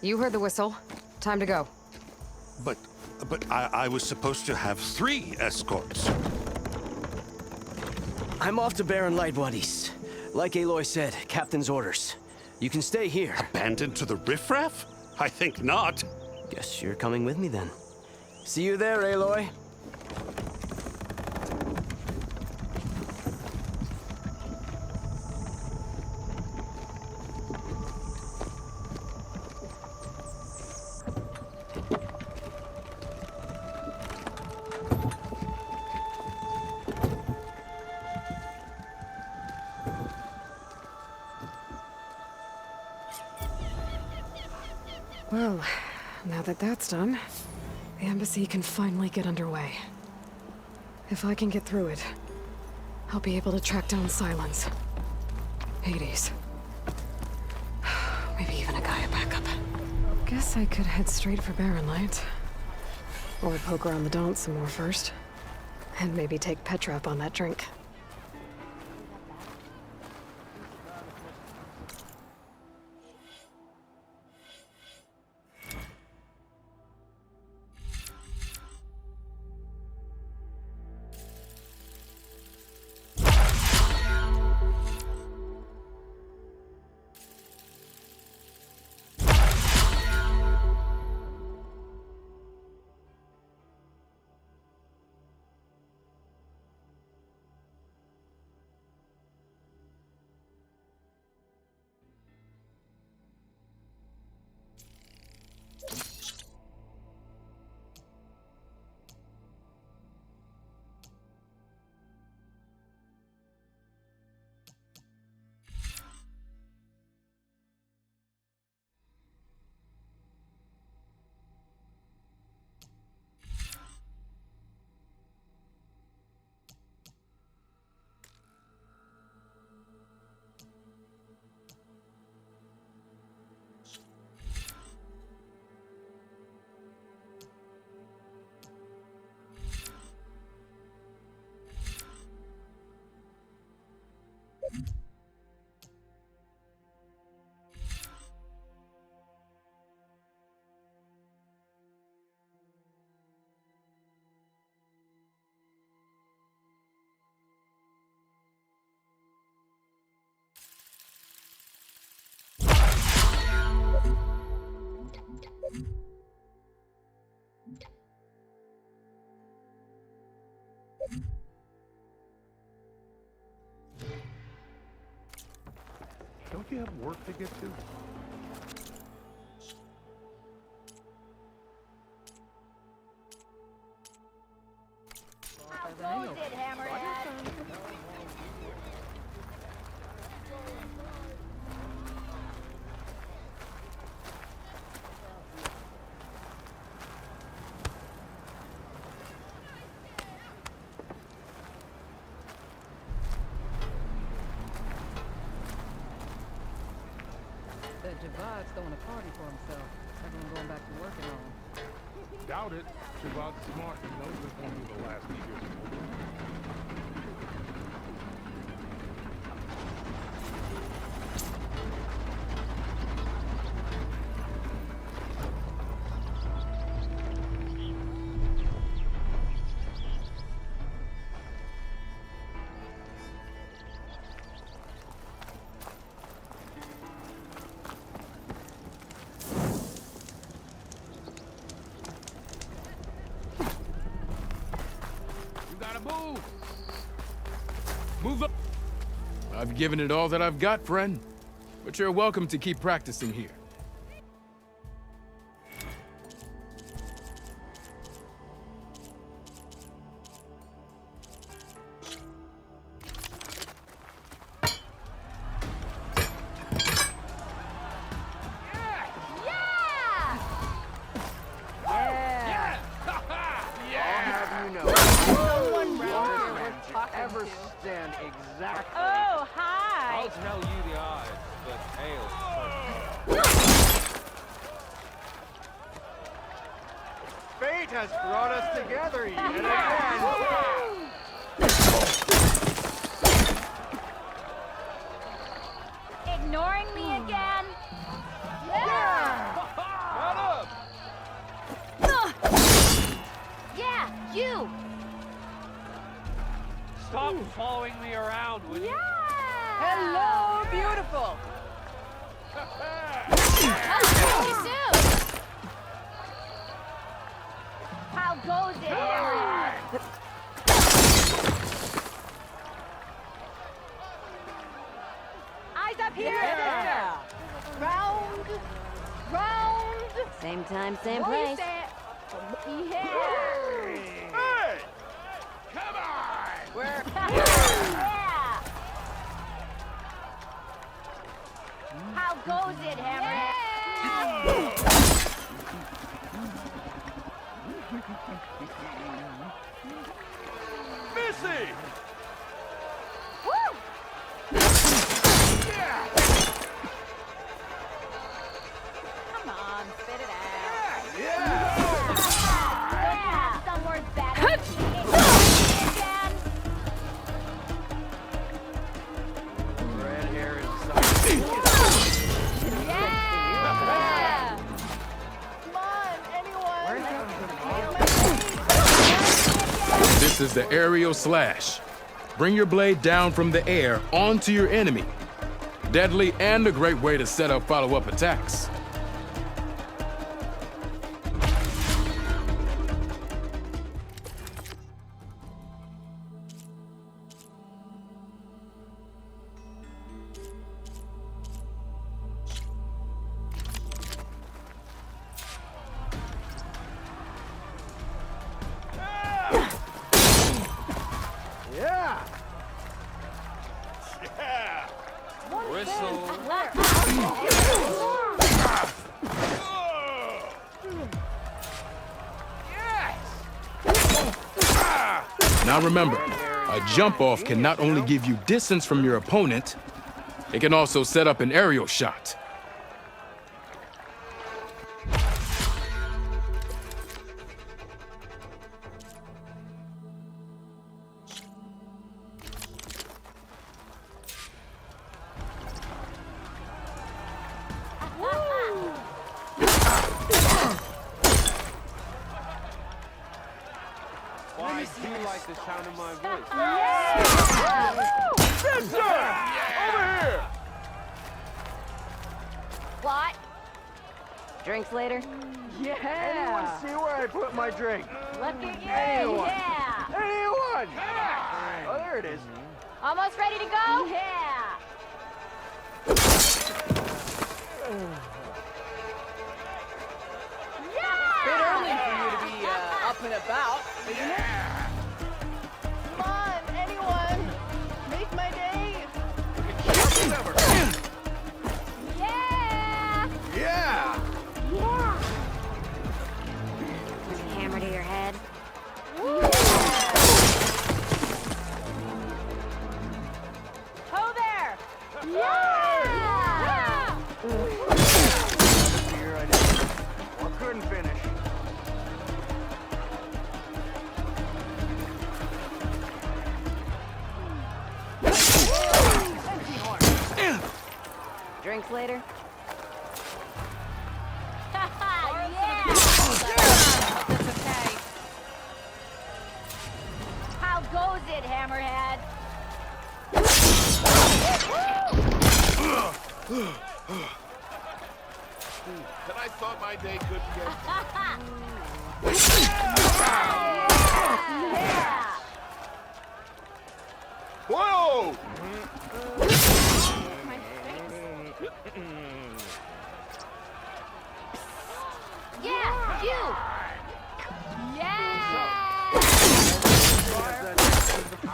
You heard the whistle. Time to go. But I was supposed to have 3 escorts. I'm off to Baron Lightwood East. Like Aloy said, Captain's orders. You can stay here. Abandoned to the riffraff? I think not. Guess you're coming with me then. See you there, Aloy. Well, now that that's done, the embassy can finally get underway. If I can get through it, I'll be able to track down Sylens. Hades. Maybe even a Gaia backup. Guess I could head straight for Barren Light. Or poke around the Daunt some more first. And maybe take Petra up on that drink. Don't you have work to get to? How goes it, Hammerhead? That Javad's throwing a party for himself. Everyone going back to work and all. Doubt it. Shabbat's smart. He knows this won't be the last he hears from him. Move! Move up! I've given it all that I've got, friend. But you're welcome to keep practicing here. Oh, hi! I'll tell you the odds, but Ale's perfect. Fate has brought us together yet again. Ignoring me again? Yeah! you! Stop following me around, will you? Hello, beautiful. See you soon! How goes it, Hammerhead? Eyes up here! Yeah. Round! Same time, same place. Yeah! Hey! Come on! Where? Yeah! How goes it, Hammerhead? Missy! Woo! Come on, spit it out. Yeah! Yeah! Some words better. Again. Red hair inside. Yeah! Come on, anyone. This is the aerial slash. Bring your blade down from the air onto your enemy. Deadly and a great way to set up follow-up attacks. Yeah! Yeah! Whistle. Now remember, a jump-off can not only give you distance from your opponent, it can also set up an aerial shot. Why do you like the sound of my voice? Over here! What? Drinks later? Anyone see where I put my drink? Look at you! Anyone? Yeah! Anyone? Oh, there it is. Almost ready to go? Yeah! Bit early for you to be up and about, isn't it? Come on, anyone. Make my day. Yeah! Yeah! Yeah! Hammer to your head. Ho there! Yeah! Here I did. Well, couldn't finish. Drinks later? How goes it, Hammerhead? And I thought my day couldn't get... Yeah! Whoa! Yeah! You! Yeah!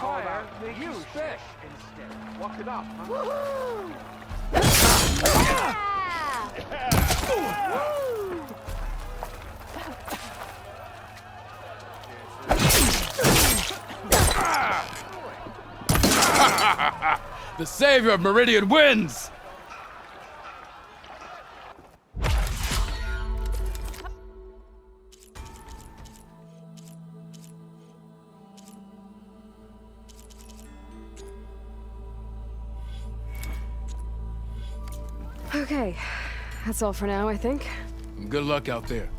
Fire, you fish instead. Walk it up, huh? The savior of Meridian wins! Okay, that's all for now, I think. Good luck out there.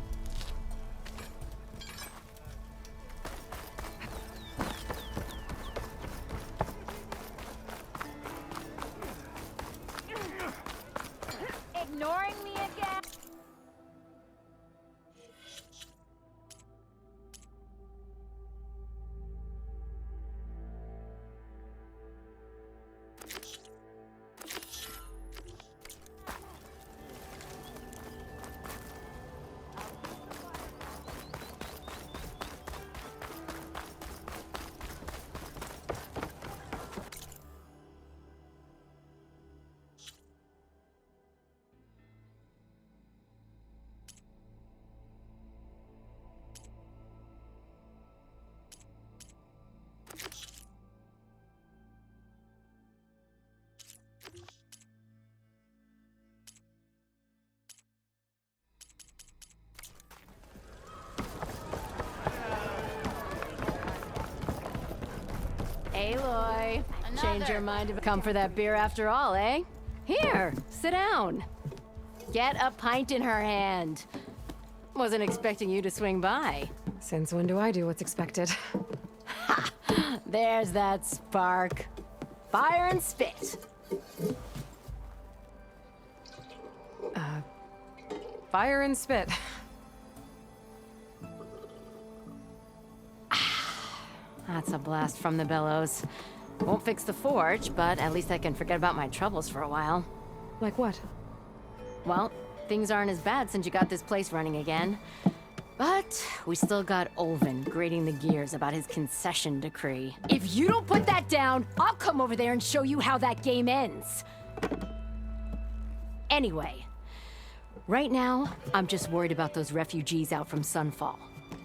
Aloy, change your mind to come for that beer after all, eh? Here, sit down. Get a pint in her hand. Wasn't expecting you to swing by. Since when do I do what's expected? There's that spark. Fire and spit. Fire and spit. That's a blast from the bellows. Won't fix the forge, but at least I can forget about my troubles for a while. Like what? Well, things aren't as bad since you got this place running again. But we still got Olvin grating the gears about his concession decree. If you don't put that down, I'll come over there and show you how that game ends. Anyway, right now, I'm just worried about those refugees out from Sunfall.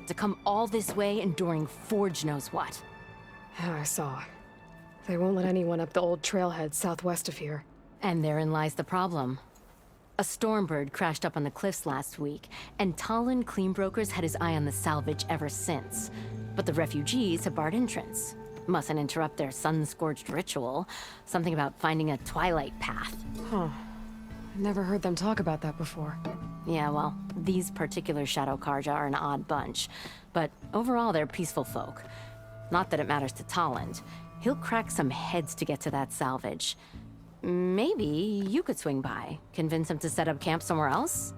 To come all this way enduring Forge knows what. I saw. They won't let anyone up the old trailhead southwest of here. And therein lies the problem. A Stormbird crashed up on the cliffs last week, and Talon Cleanbrokers had his eye on the salvage ever since. But the refugees have barred entrance. Mustn't interrupt their sun-scorched ritual. Something about finding a twilight path. Huh. I've never heard them talk about that before. Yeah, well, these particular Shadow Karja are an odd bunch. But overall, they're peaceful folk. Not that it matters to Talon. He'll crack some heads to get to that salvage. Maybe you could swing by, convince him to set up camp somewhere else?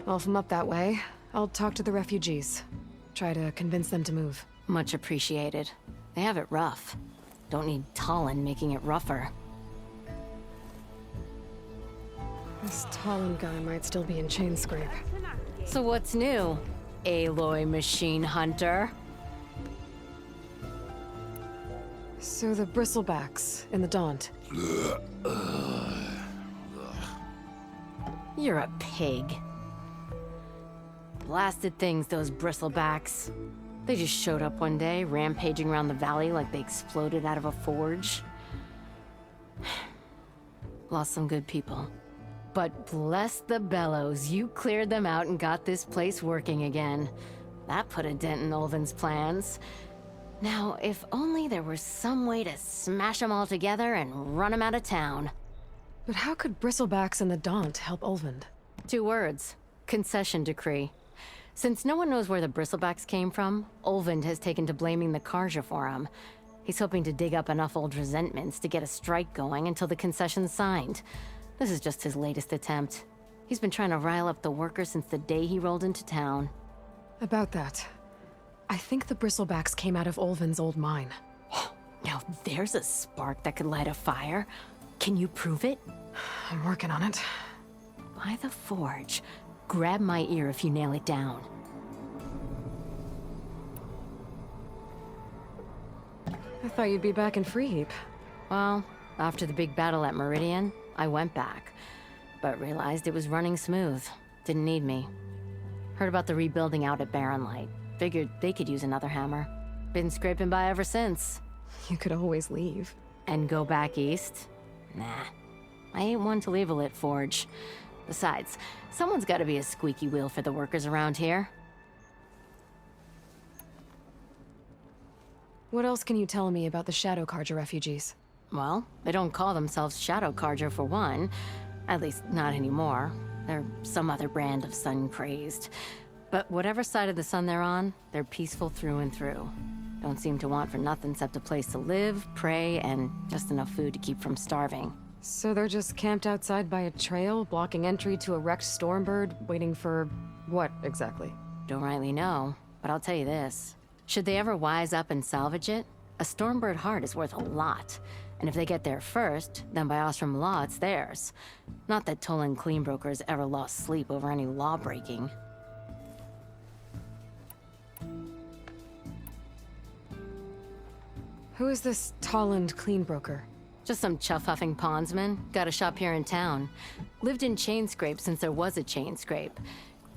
Well, if I'm up that way, I'll talk to the refugees. Try to convince them to move. Much appreciated. They have it rough. Don't need Talon making it rougher. This Talon guy might still be in Chainscrape. So what's new, Aloy Machine Hunter? So the Bristlebacks in the Daunt. You're a pig. Blasted things, those Bristlebacks. They just showed up one day, rampaging around the valley like they exploded out of a forge. Lost some good people. But bless the bellows, you cleared them out and got this place working again. That put a dent in Olvin's plans. Now, if only there were some way to smash them all together and run them out of town. But how could Bristlebacks in the Daunt help Olvind? 2 words. Concession decree. Since no one knows where the Bristlebacks came from, Olvind has taken to blaming the Karja for them. He's hoping to dig up enough old resentments to get a strike going until the concession's signed. This is just his latest attempt. He's been trying to rile up the workers since the day he rolled into town. About that, I think the Bristlebacks came out of Olvin's old mine. Now there's a spark that could light a fire. Can you prove it? I'm working on it. By the forge. Grab my ear if you nail it down. I thought you'd be back in Freeheap. Well, after the big battle at Meridian, I went back, but realized it was running smooth. Didn't need me. Heard about the rebuilding out at Barren Light. Figured they could use another hammer. Been scraping by ever since. You could always leave. And go back east? Nah. I ain't one to leave a lit forge. Besides, someone's gotta be a squeaky wheel for the workers around here. What else can you tell me about the Shadow Karja refugees? Well, they don't call themselves Shadow Karja for one. At least, not anymore. They're some other brand of sun-crazed. But whatever side of the sun they're on, they're peaceful through and through. Don't seem to want for nothing except a place to live, pray, and just enough food to keep from starving. So they're just camped outside by a trail, blocking entry to a wrecked Stormbird, waiting for what, exactly? Don't rightly know, but I'll tell you this. Should they ever wise up and salvage it, a Stormbird heart is worth a lot. And if they get there first, then by Ostrom law, it's theirs. Not that Tolan Cleanbrokers ever lost sleep over any law breaking. Who is this Tolland Cleanbroker? Just some chuff-huffing pondsman. Got a shop here in town. Lived in Chainscrape since there was a Chainscrape.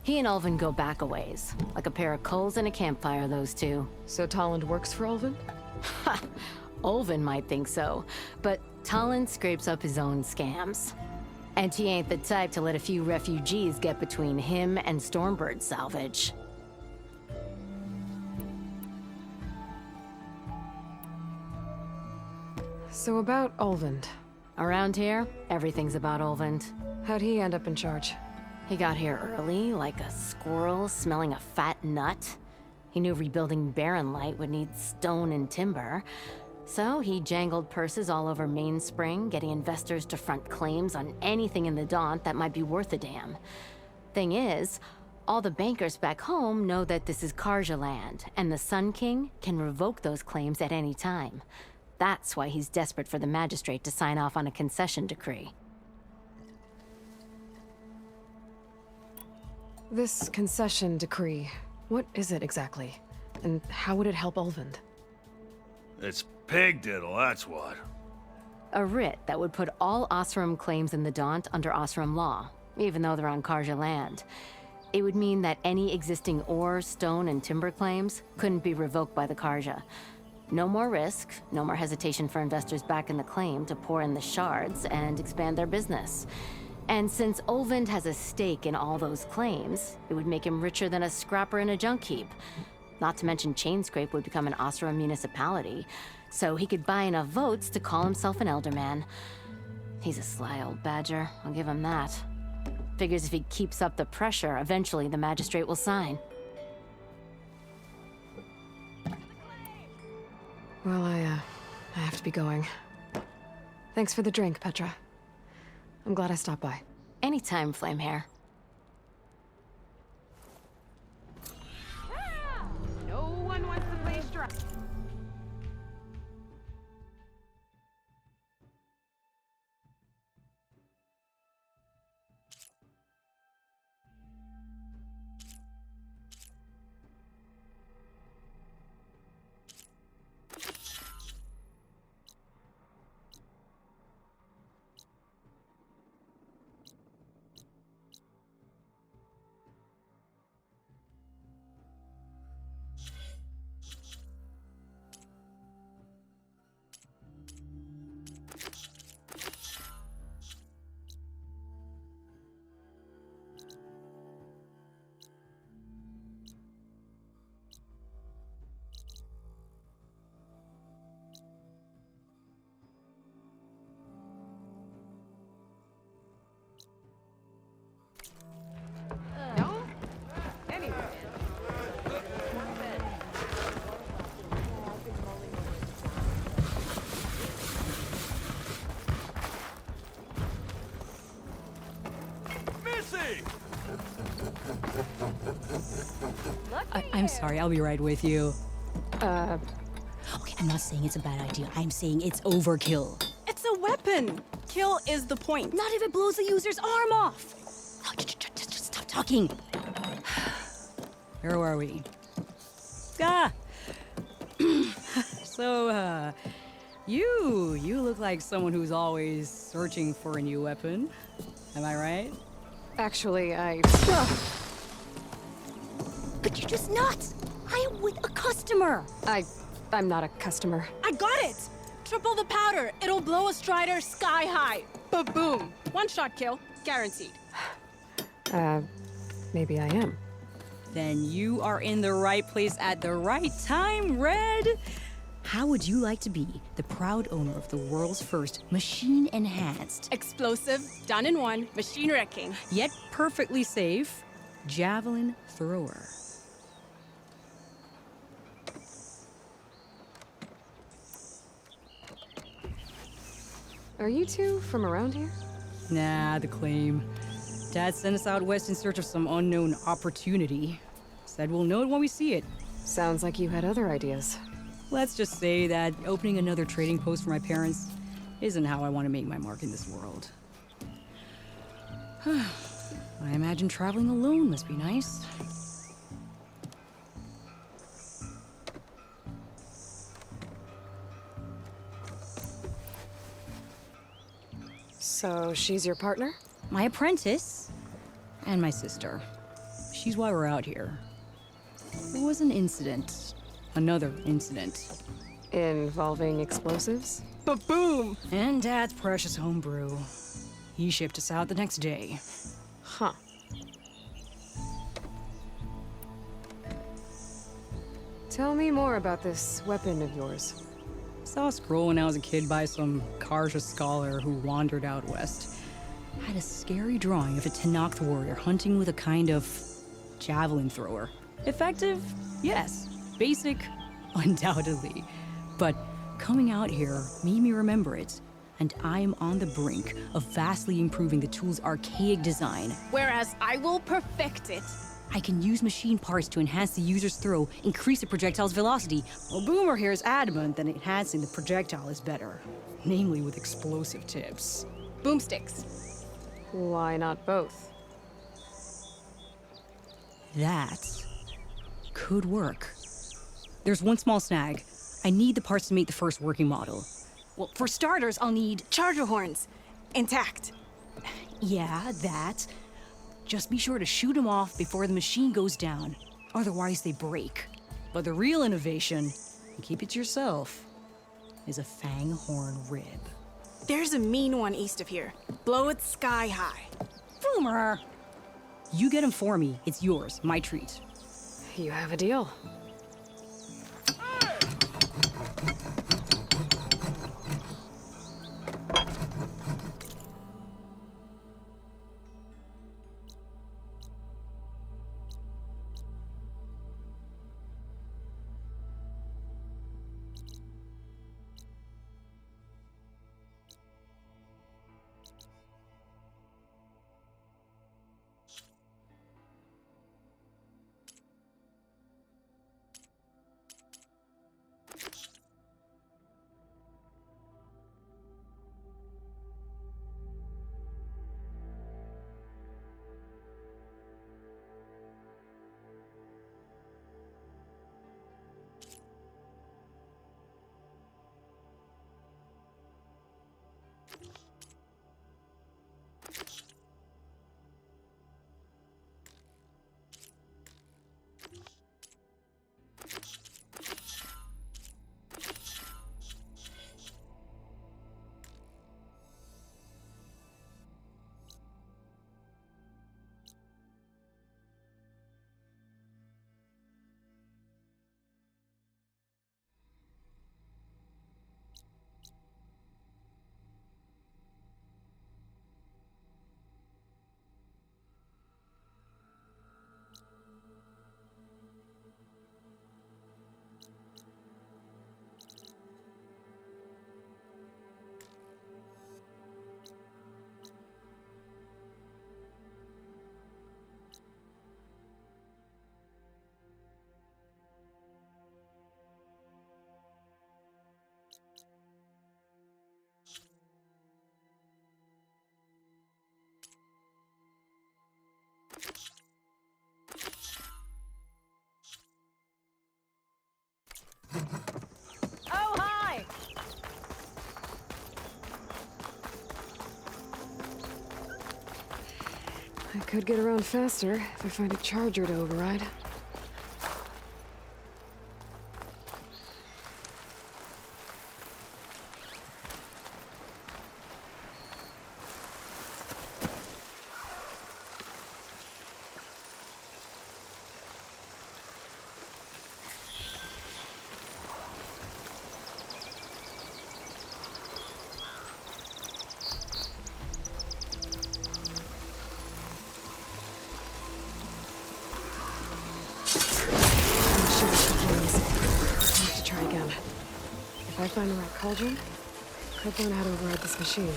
He and Ulvin go back a ways. Like a pair of coals and a campfire, those two. So Tolland works for Olvin? Ha! Olvin might think so, but Talon scrapes up his own scams. And he ain't the type to let a few refugees get between him and Stormbird salvage. So about Olvind. Around here, everything's about Olvind. How'd he end up in charge? He got here early, like a squirrel smelling a fat nut. He knew rebuilding Barren Light would need stone and timber. So he jangled purses all over Mainspring, getting investors to front claims on anything in the Daunt that might be worth a damn. Thing is, all the bankers back home know that this is Karja land, and the Sun King can revoke those claims at any time. That's why he's desperate for the magistrate to sign off on a concession decree. This concession decree, what is it exactly? And how would it help Olvind? It's pig diddle, that's what. A writ that would put all Osram claims in the Daunt under Osram law, even though they're on Karja land. It would mean that any existing ore, stone, and timber claims couldn't be revoked by the Karja. No more risk, no more hesitation for investors back in the claim to pour in the shards and expand their business. And since Olvind has a stake in all those claims, it would make him richer than a scrapper in a junk heap. Not to mention Chainscrape would become an Osram municipality, so he could buy enough votes to call himself an Elderman. He's a sly old badger, I'll give him that. Figures if he keeps up the pressure, eventually the magistrate will sign. Well, I have to be going. Thanks for the drink, Petra. I'm glad I stopped by. Anytime, Flamehair. No one wants to play strike. I'm sorry, I'll be right with you. Okay, I'm not saying it's a bad idea. I'm saying it's overkill. It's a weapon! Kill is the point. Not if it blows the user's arm off! Oh, just stop talking. Where were we? So, you look like someone who's always searching for a new weapon. Am I right? Actually, But you're just nuts! I am with a customer! I'm not a customer. I got it! Triple the powder. It'll blow a Strider sky high. Ba-boom. One shot kill. Guaranteed. Maybe I am. Then you are in the right place at the right time, Red. How would you like to be the proud owner of the world's first machine-enhanced, Explosive, done in one, machine wrecking, yet perfectly safe, javelin thrower? Are you two from around here? Nah, the claim. Dad sent us out west in search of some unknown opportunity. Said we'll know it when we see it. Sounds like you had other ideas. Let's just say that opening another trading post for my parents isn't how I want to make my mark in this world. I imagine traveling alone must be nice. So she's your partner? My apprentice? And my sister. She's why we're out here. There was an incident. Another incident. Involving explosives? Ba-boom! And Dad's precious homebrew. He shipped us out the next day. Huh. Tell me more about this weapon of yours. Saw a scroll when I was a kid by some Karja scholar who wandered out west. Had a scary drawing of a Tenakth warrior hunting with a kind of javelin thrower. Effective? Yes. Basic? Undoubtedly. But coming out here made me remember it. And I'm on the brink of vastly improving the tool's archaic design. Whereas I will perfect it. I can use machine parts to enhance the user's throw, increase the projectile's velocity. Well, Boomer here is adamant that enhancing the projectile is better. Namely with explosive tips. Boomsticks. Why not both? That could work. There's one small snag. I need the parts to make the first working model. Well, for starters, I'll need charger horns. Intact. Yeah, that. Just be sure to shoot them off before the machine goes down. Otherwise, they break. But the real innovation, and keep it to yourself, is a fang horn rib. There's a mean one east of here. Blow it sky high. Boomer! You get him for me. It's yours. My treat. You have a deal. Oh, hi! I could get around faster if I find a charger to override. If I find the right cauldron, could learn how to override this machine.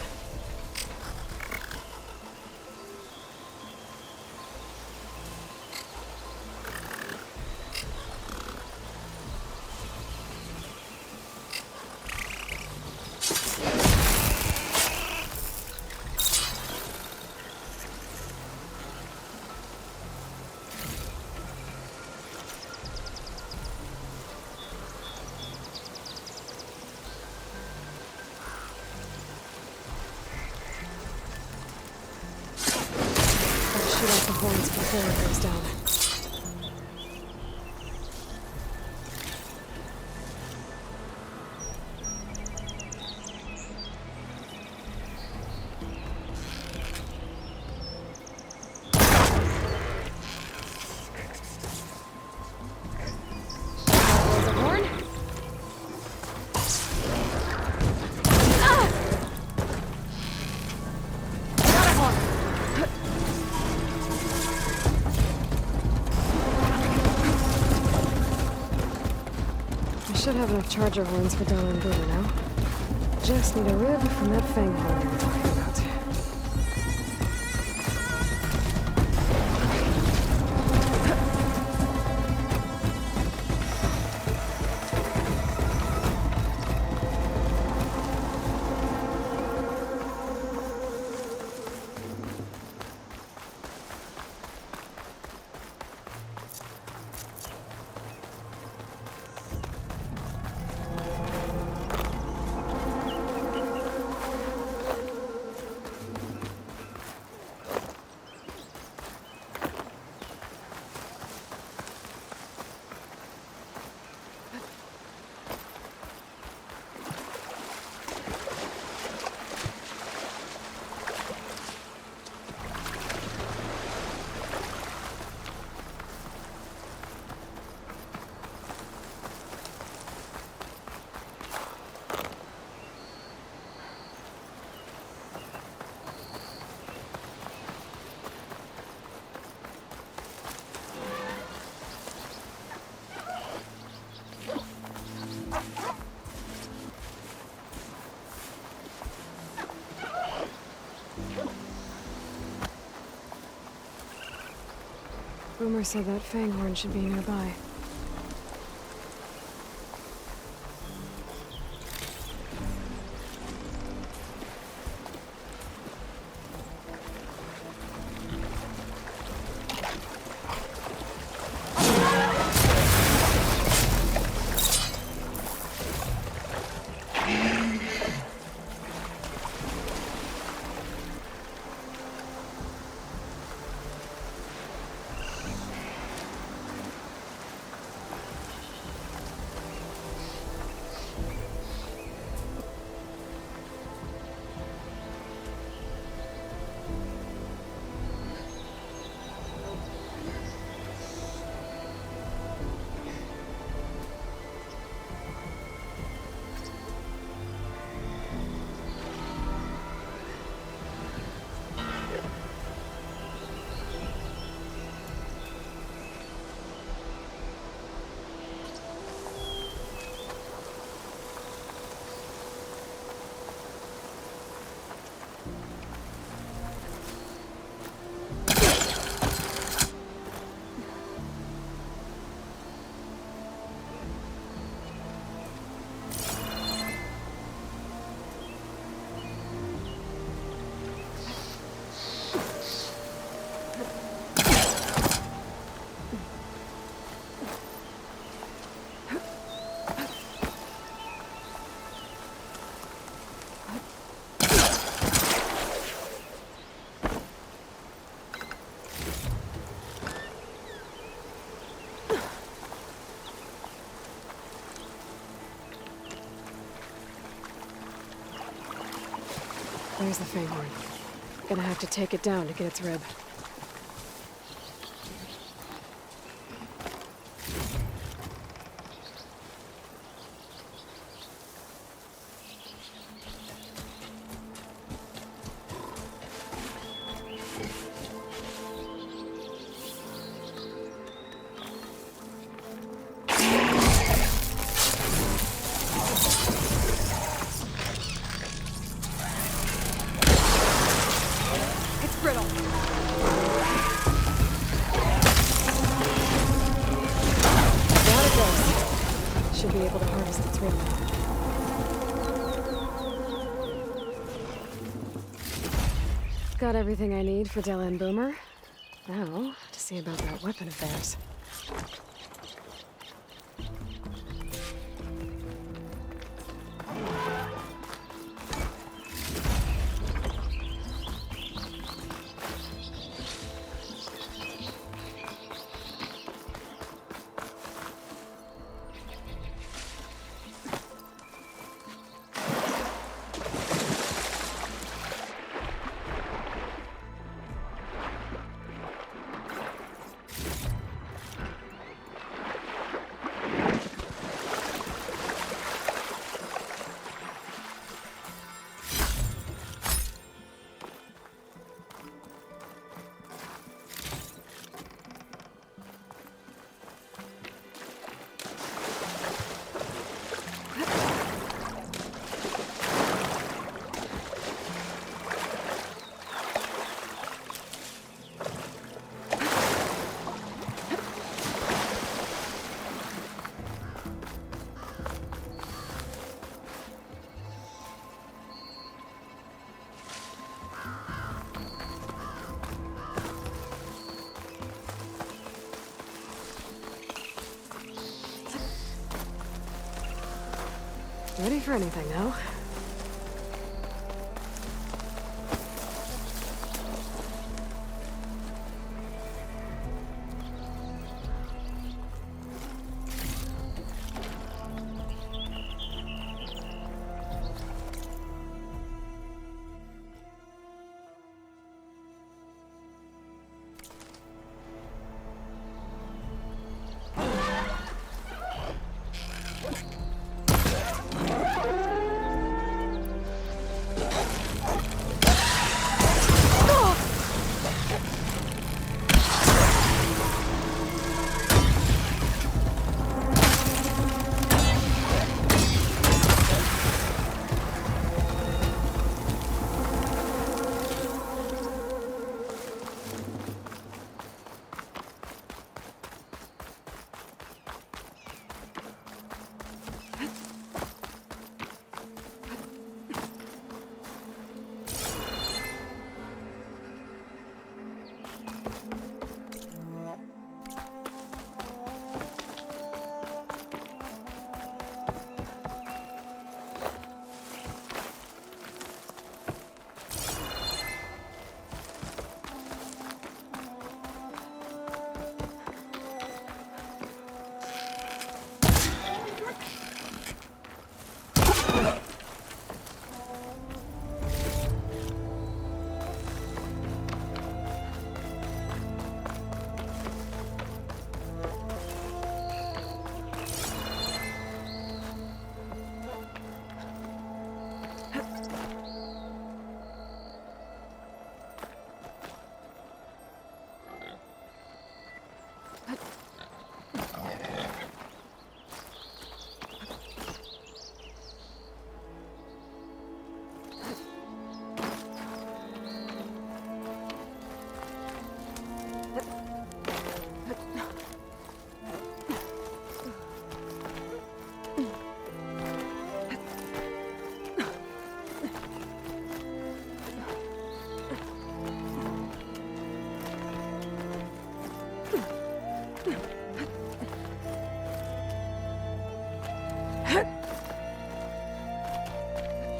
Shoot off the horns before it goes down. should have enough charger horns for Della and Boomer now. Just need a rib from that fang horn we were talking about. Boomer said that fang horn should be nearby. There's the fang horn. Gonna have to take it down to get its rib. Should be able to harvest its rib now. Got everything I need for Della and Boomer. Now, to see about that weapon of theirs. Ready for anything now.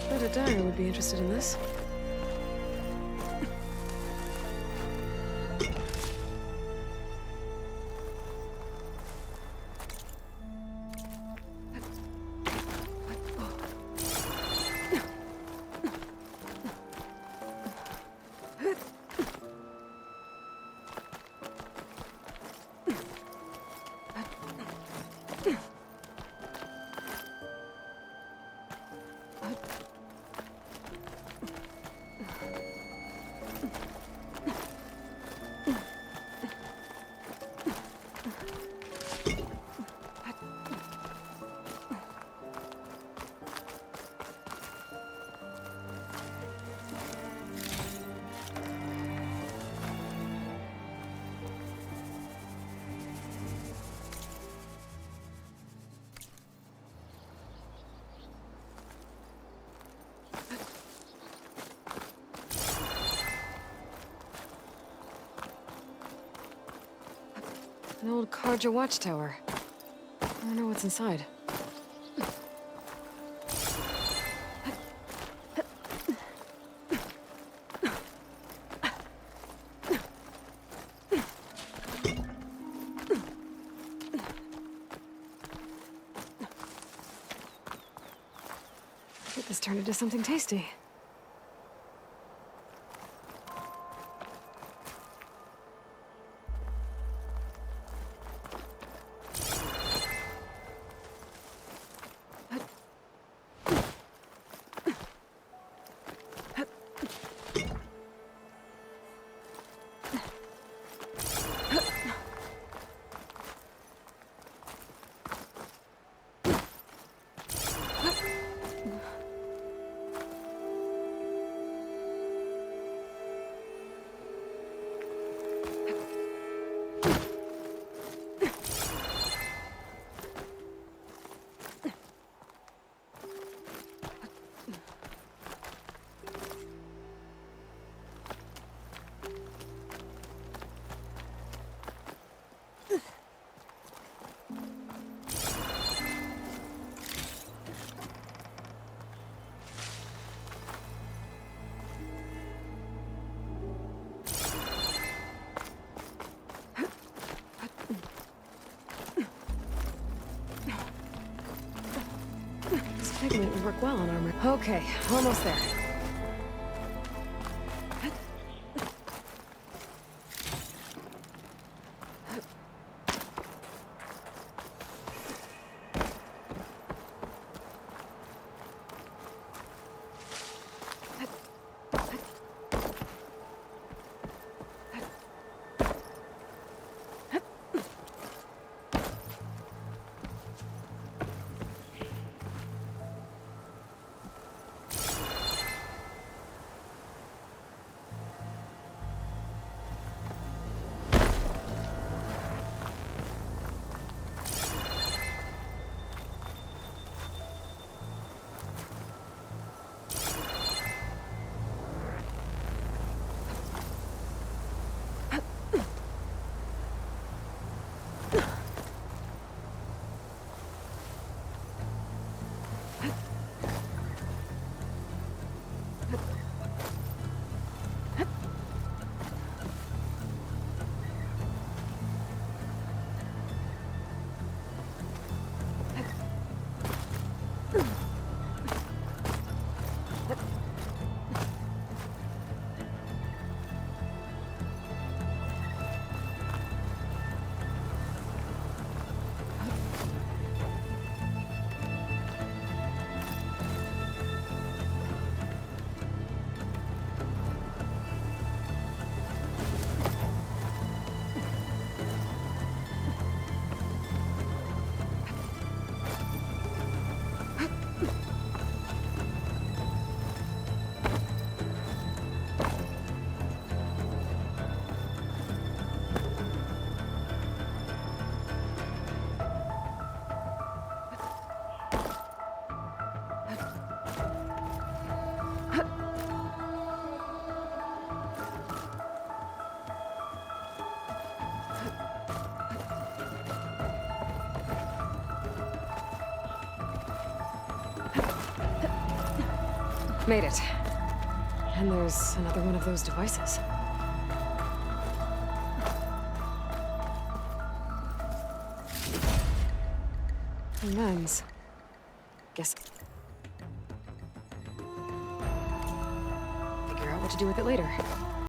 Bet a diner would be interested in this. An old Karja watchtower. I wonder what's inside. Get this turned into something tasty. pigment would work well on armor. Okay, almost there. Made it. And there's another one of those devices. A lens. Guess. Figure out what to do with it later.